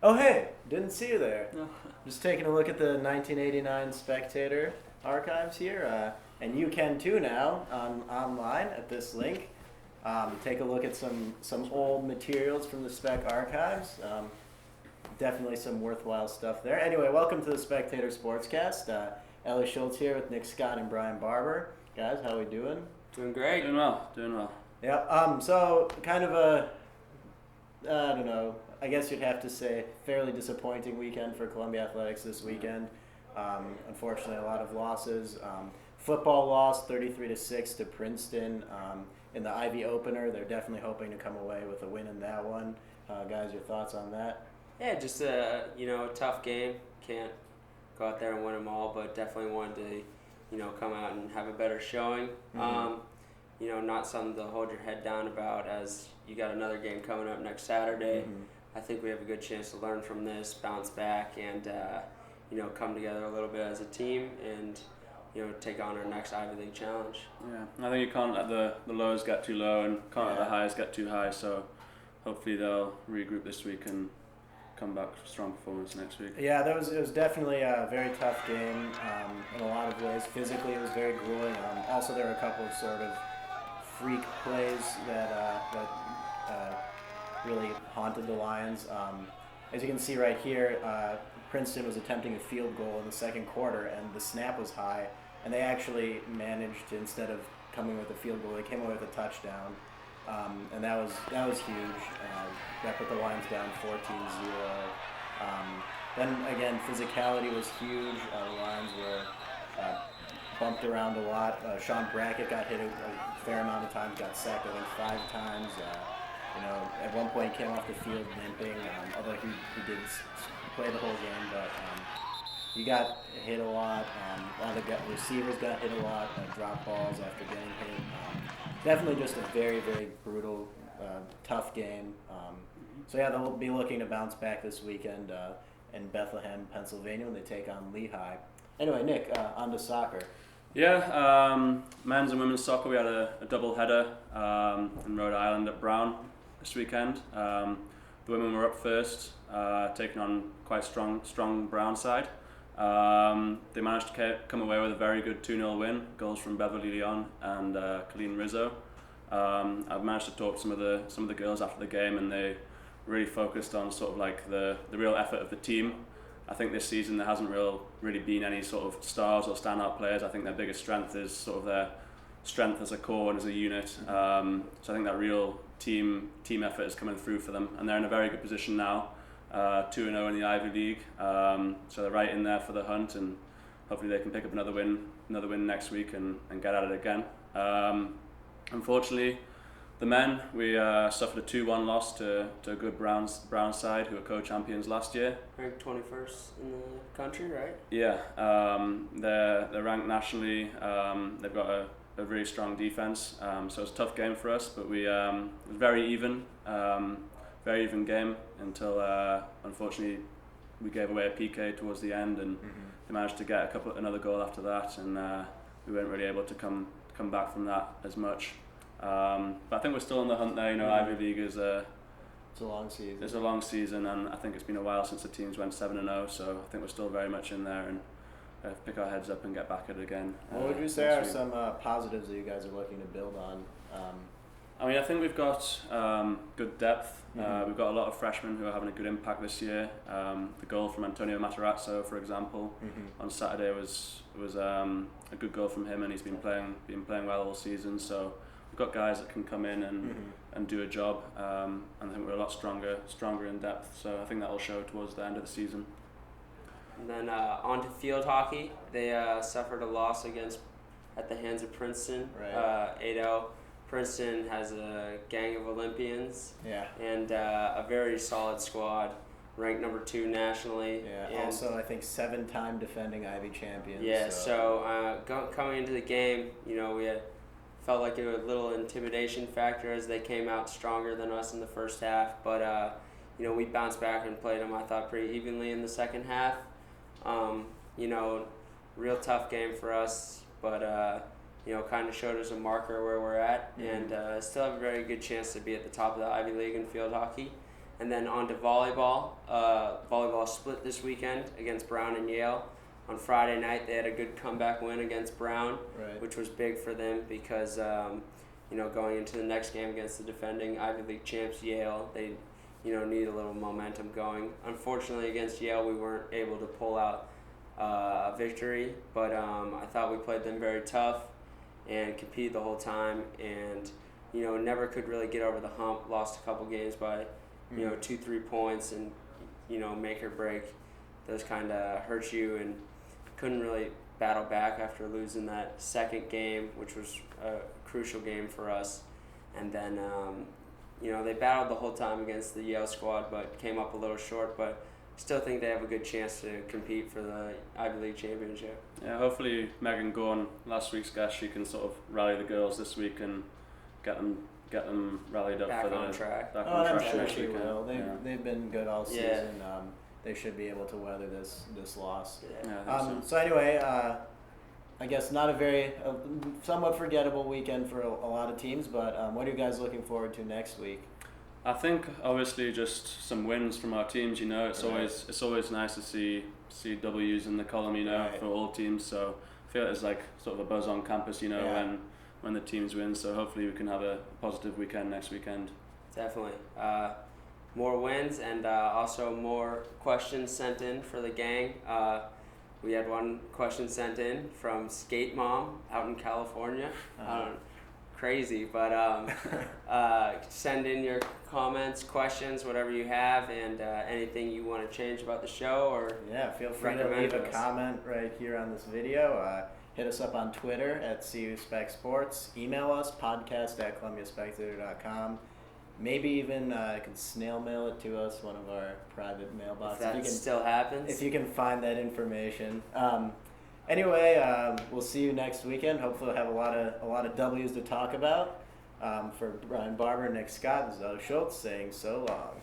Oh, hey, didn't see you there. No. Just taking a look at the 1989 Spectator archives here, and you can too now online at this link. Take a look at some old materials from the Spec archives. Definitely some worthwhile stuff there. Anyway, welcome to the Spectator Sportscast. Ellie Schultz here with Nick Scott and Brian Barber. Guys, how we doing? Doing great. Doing well. Yeah. So kind of a, I don't know. I guess you'd have to say fairly disappointing weekend for Columbia Athletics this weekend. Unfortunately, a lot of losses. Football lost 33-6 to Princeton in the Ivy opener. They're definitely hoping to come away with a win in that one. Guys, your thoughts on that? Yeah, just a tough game. Can't go out there and win them all, but definitely wanted to come out and have a better showing. Mm-hmm. Not something to hold your head down about, as you got another game coming up next Saturday. Mm-hmm. I think we have a good chance to learn from this, bounce back, and come together a little bit as a team and take on our next Ivy League challenge. Yeah, I think you can't let the lows get too low and can't let the highs get too high. So hopefully they'll regroup this week and come back with a strong performance next week. Yeah, it was definitely a very tough game in a lot of ways. Physically, it was very grueling. Also, there were a couple of sort of freak plays that really haunted the Lions. As you can see right here, Princeton was attempting a field goal in the second quarter, and the snap was high, and they actually managed to, instead of coming with a field goal, they came away with a touchdown, and that was huge. That put the Lions down 14-0. Then again, physicality was huge. The Lions were bumped around a lot. Sean Brackett got hit a fair amount of times, got sacked I think 5 times. At one point he came off the field limping, although he did play the whole game, but he got hit a lot. A lot of the receivers got hit a lot, drop balls after getting hit. Definitely just a very, very brutal, tough game. So yeah, they'll be looking to bounce back this weekend in Bethlehem, Pennsylvania, when they take on Lehigh. Anyway, Nick, on to soccer. Yeah, men's and women's soccer, we had a double header in Rhode Island at Brown this weekend. The women were up first, taking on quite strong Brown side. They managed to come away with a very good 2-0 win, goals from Beverly Leon and Colleen Rizzo. I've managed to talk to some of the girls after the game, and they really focused on sort of like the real effort of the team. I think this season there hasn't really been any sort of stars or standout players. I think their biggest strength is sort of their strength as a core and as a unit. So I think that real team effort is coming through for them, and they're in a very good position now, 2-0 in the Ivy League. So they're right in there for the hunt, and hopefully they can pick up another win next week and get at it again. Unfortunately, the men, we suffered a 2-1 loss to a good Brown side who were co-champions last year. Ranked 21st in the country, right? Yeah, they're ranked nationally. They've got a really strong defense, so it's a tough game for us. But it was very even game until unfortunately we gave away a PK towards the end, and they managed to get another goal after that, and we weren't really able to come back from that as much. But I think we're still in the hunt there. Ivy League is It's a long season. It's a long season, and I think it's been a while since the teams went 7-0. So I think we're still very much in there, and pick our heads up and get back at it again. What would you say are some positives that you guys are looking to build on? I think we've got good depth. We've got a lot of freshmen who are having a good impact this year. The goal from Antonio Matarazzo, for example, on Saturday was a good goal from him, and he's been playing well all season. So we've got guys that can come in and do a job, and I think we're a lot stronger in depth. So I think that will show towards the end of the season. And then on to field hockey. They suffered a loss at the hands of Princeton, Right. 8-0. Princeton has a gang of Olympians, and a very solid squad, ranked number 2 nationally. Yeah. And also, I think 7-time defending Ivy champions. Yeah. So coming into the game, we felt like it was a little intimidation factor as they came out stronger than us in the first half, but we bounced back and played them, I thought, pretty evenly in the second half. Real tough game for us, but kind of showed us a marker where we're at, and still have a very good chance to be at the top of the Ivy League in field hockey. And then on to volleyball. Volleyball split this weekend against Brown and Yale. On Friday night, they had a good comeback win against Brown, Right. which was big for them because, going into the next game against the defending Ivy League champs Yale, they, need a little momentum going. Unfortunately, against Yale, we weren't able to pull out a victory, but I thought we played them very tough and competed the whole time, and never could really get over the hump. Lost a couple games by 2-3 points, and make or break. Those kind of hurt you, and couldn't really battle back after losing that second game, which was a crucial game for us. And then they battled the whole time against the Yale squad, but came up a little short. But still think they have a good chance to compete for the Ivy League championship. Yeah, hopefully Megan Gorn, last week's guest, she can sort of rally the girls this week and get them rallied up Back for on the track. back Oh, on I'm track sure next she weekend. will. They've been good all Yeah. season. They should be able to weather this loss. Yeah. Yeah, I think so. So anyway, I guess not a very somewhat forgettable weekend for a lot of teams, but what are you guys looking forward to next week? I think obviously just some wins from our teams. It's Right. always nice to see W's in the column. Right. For all teams. So I feel it's like sort of a buzz on campus. Yeah. When the teams win. So hopefully we can have a positive weekend next weekend. Definitely. More wins and also more questions sent in for the gang. We had one question sent in from Skate Mom out in California. Crazy, but send in your comments, questions, whatever you have, and anything you want to change about the show or Yeah, feel free to recommend leave a to us. comment right here on this video. Hit us up on Twitter at CUSpecSports. Email us, podcast@columbiaspectator.com. Maybe even can snail mail it to us, one of our private mailboxes. if that you can, still happens. if you can find that information. Anyway, we'll see you next weekend. Hopefully we'll have a lot of W's to talk about. For Brian Barber, Nick Scott, and Zoe Schultz saying so long.